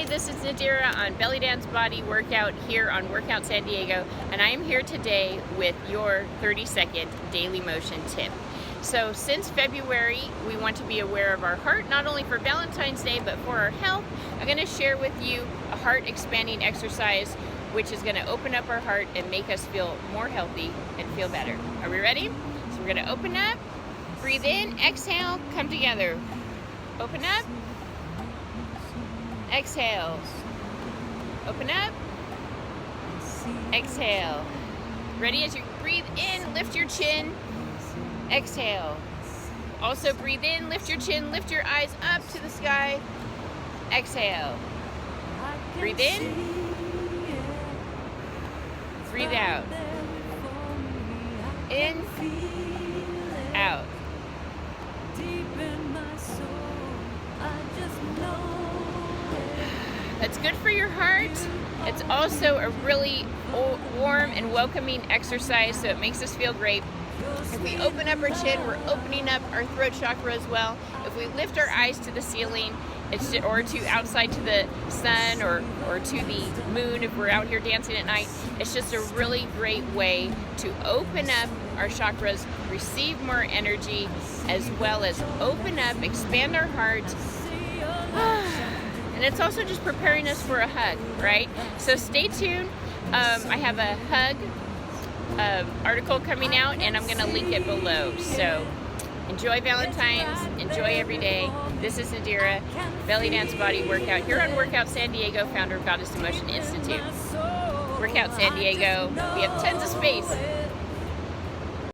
Hey, this is Nadira on Belly Dance Body Workout here on Workout San Diego, and I am here today with your 30-second daily motion tip. So since February, we want to be aware of our heart, not only for Valentine's Day, but for our health. I'm going to share with you a heart expanding exercise, which is going to open up our heart and make us feel more healthy and feel better. Are we ready? So we're going to open up, breathe in, exhale, come together. Open up. Exhale. Open up. Exhale. Ready? As you breathe in, lift your chin. Exhale. Also breathe in, lift your chin, lift your eyes up to the sky. Exhale. Breathe in. Breathe out. In. Out. That's good for your heart. It's also a really warm and welcoming exercise, so it makes us feel great. If we open up our chin, we're opening up our throat chakra as well. If we lift our eyes to the ceiling, or to outside to the sun, or to the moon if we're out here dancing at night, it's just a really great way to open up our chakras, receive more energy, as well as open up, expand our heart. And it's also just preparing us for a hug, right? So stay tuned. I have a hug article coming out, and I'm going to link it below. So enjoy Valentine's, enjoy every day. This is Nadira, Belly Dance Body Workout here on Workout San Diego, founder of Goddess in Motion Institute. Workout San Diego, we have tons of space.